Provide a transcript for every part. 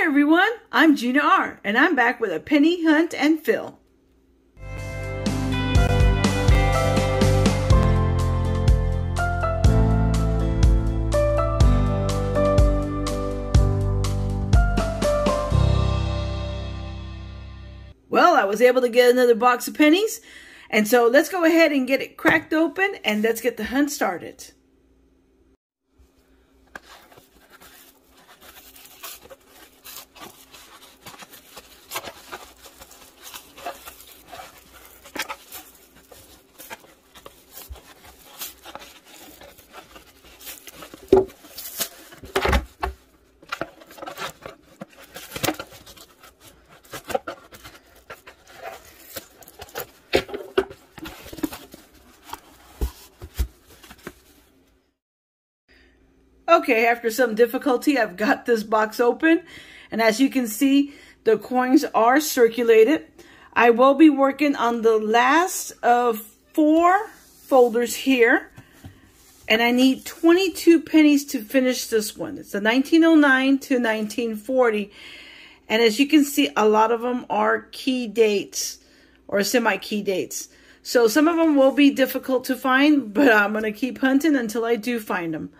Hi everyone, I'm Gina R. and I'm back with a penny hunt and fill. Well, I was able to get another box of pennies, and so let's go ahead and get it cracked open and let's get the hunt started. Okay, after some difficulty, I've got this box open, and as you can see, the coins are circulated. I will be working on the last of 4 folders here, and I need 22 pennies to finish this one. It's a 1909 to 1940, and as you can see, a lot of them are key dates or semi-key dates. So some of them will be difficult to find, but I'm going to keep hunting until I do find them.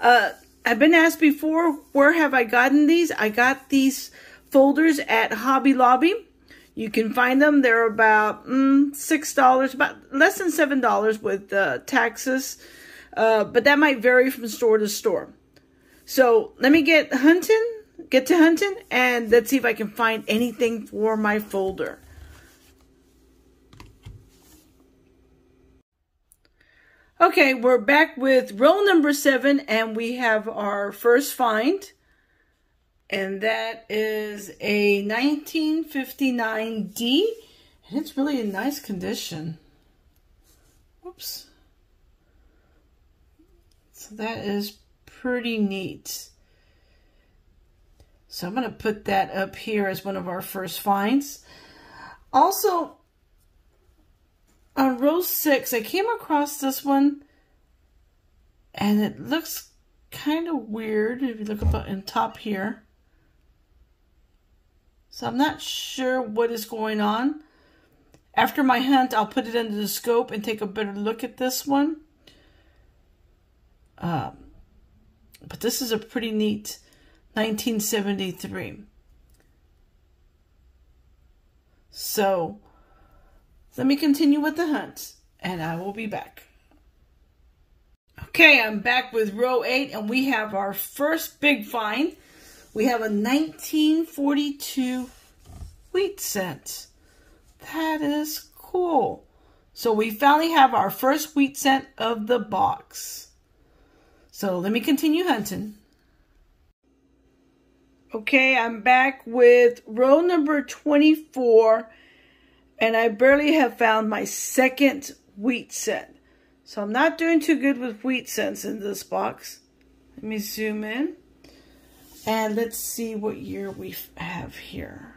I've been asked before, where have I gotten these? I got these folders at Hobby Lobby. You can find them. They're about $6, about less than $7 with taxes. But that might vary from store to store. So let me get to hunting, and let's see if I can find anything for my folder. Okay, we're back with roll number 7, and we have our first find, and that is a 1959D, and it's really in nice condition. Oops. So that is pretty neat. So I'm going to put that up here as one of our first finds. Also, on row 6, I came across this one, and it looks kind of weird if you look up in top here. So I'm not sure what is going on. After my hunt, I'll put it under the scope and take a better look at this one. But this is a pretty neat 1973. So let me continue with the hunt, and I will be back. Okay, I'm back with row 8, and we have our first big find. We have a 1942 wheat cent. That is cool. So we finally have our first wheat cent of the box. So let me continue hunting. Okay, I'm back with row number 24. And I barely have found my second wheat cent. So I'm not doing too good with wheat cents in this box. Let me zoom in. And let's see what year we have here.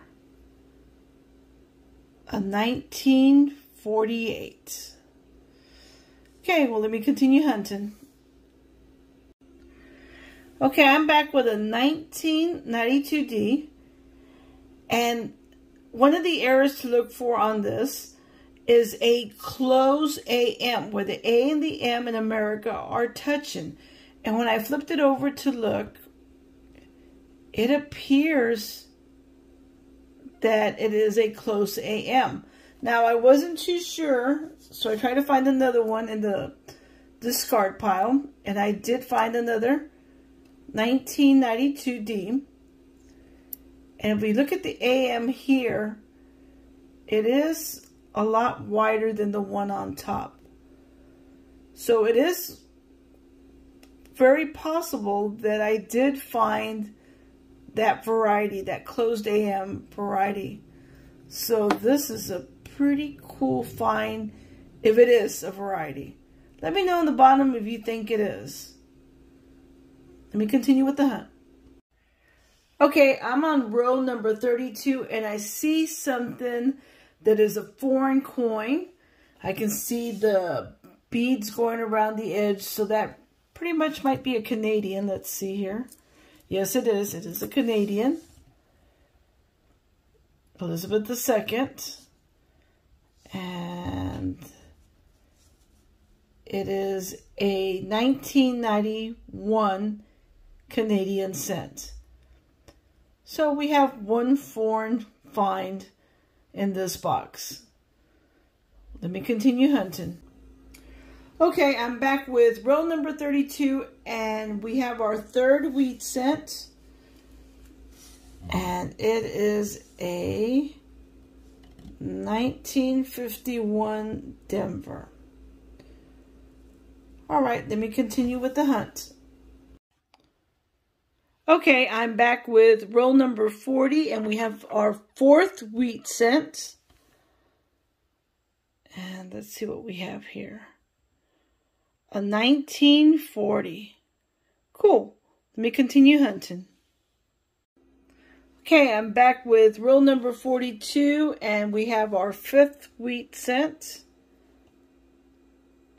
A 1948. Okay, well, let me continue hunting. Okay, I'm back with a 1992D. And one of the errors to look for on this is a close AM, where the A and the M in America are touching. And when I flipped it over to look, it appears that it is a close AM. Now, I wasn't too sure, so I tried to find another one in the discard pile, and I did find another 1992D. And if we look at the AM here, it is a lot wider than the one on top. So it is very possible that I did find that variety, that closed AM variety. So this is a pretty cool find if it is a variety. Let me know in the bottom if you think it is. Let me continue with the hunt. Okay, I'm on row number 32, and I see something that is a foreign coin. I can see the beads going around the edge, so that pretty much might be a Canadian. Let's see here. Yes, it is. It is a Canadian. Elizabeth II. And it is a 1991 Canadian cent. So we have one foreign find in this box. Let me continue hunting. Okay, I'm back with row number 32, and we have our third wheat cent. And it is a 1951 Denver. All right, let me continue with the hunt. Okay, I'm back with roll number 40, and we have our fourth wheat cent. And let's see what we have here. A 1940. Cool. Let me continue hunting. Okay, I'm back with roll number 42, and we have our fifth wheat cent.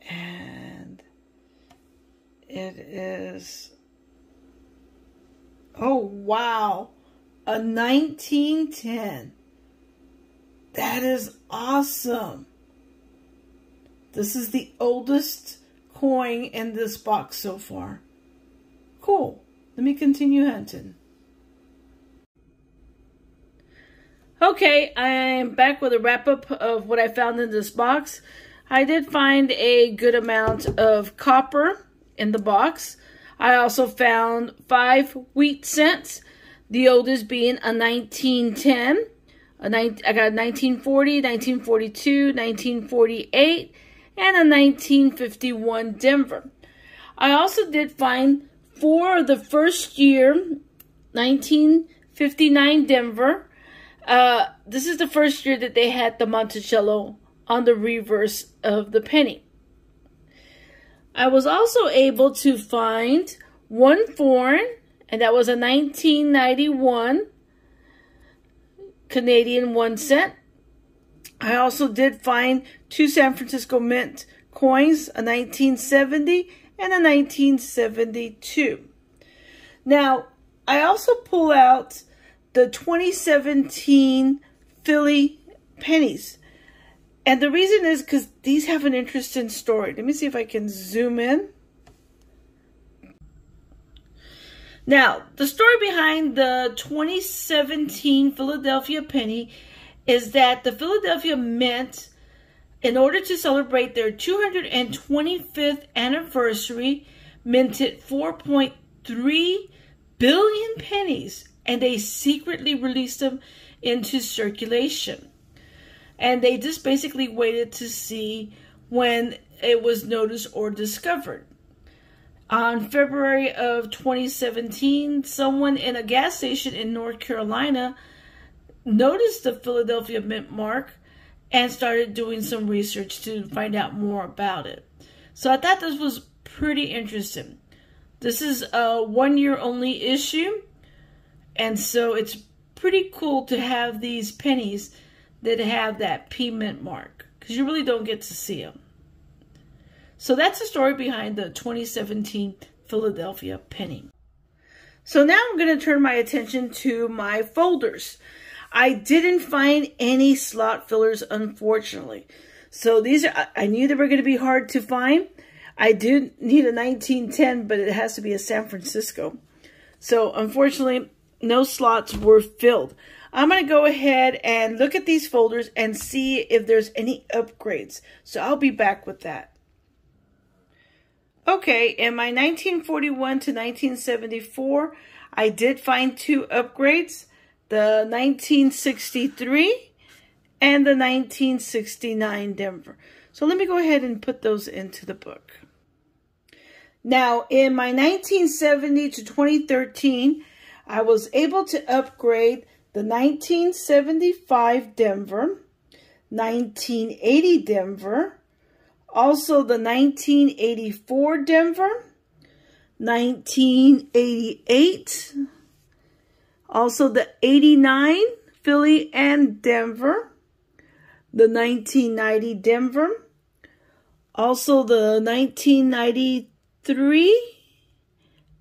And it is, oh wow, a 1910. That is awesome. This is the oldest coin in this box so far. Cool. Let me continue hunting. Okay, I'm back with a wrap-up of what I found in this box. I did find a good amount of copper in the box. I also found 5 wheat cents, the oldest being a 1910. I got a 1940, 1942, 1948, and a 1951 Denver. I also did find 4 of the first year, 1959 Denver. This is the first year that they had the Monticello on the reverse of the penny. I was also able to find 1 foreign, and that was a 1991 Canadian 1 cent. I also did find 2 San Francisco Mint coins, a 1970 and a 1972. Now, I also pull out the 2017 Philly Pennies. And the reason is because these have an interesting story. Let me see if I can zoom in. Now, the story behind the 2017 Philadelphia penny is that the Philadelphia Mint, in order to celebrate their 225th anniversary, minted 4.3 billion pennies, and they secretly released them into circulation. And they just basically waited to see when it was noticed or discovered. On February of 2017, someone in a gas station in North Carolina noticed the Philadelphia Mint mark and started doing some research to find out more about it. So I thought this was pretty interesting. This is a 1-year only issue, and so it's pretty cool to have these pennies that have that P Mint mark, because you really don't get to see them. So that's the story behind the 2017 Philadelphia penny. So now I'm going to turn my attention to my folders. I didn't find any slot fillers, unfortunately. So these are, I knew they were going to be hard to find. I did need a 1910, but it has to be a San Francisco. So unfortunately, no slots were filled. I'm going to go ahead and look at these folders and see if there's any upgrades. So I'll be back with that. Okay, in my 1941 to 1974, I did find 2 upgrades, the 1963 and the 1969 Denver. So let me go ahead and put those into the book. Now, in my 1970 to 2013, I was able to upgrade the 1975 Denver, 1980 Denver, also the 1984 Denver, 1988, also the 89 Philly and Denver, the 1990 Denver, also the 1993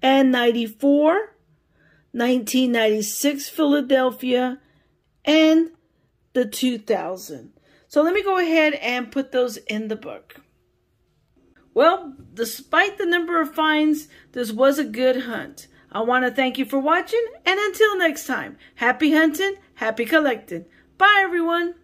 and 94, 1996 Philadelphia, and the 2,000. So let me go ahead and put those in the book. Well, despite the number of finds, this was a good hunt. I want to thank you for watching, and until next time, happy hunting, happy collecting. Bye, everyone.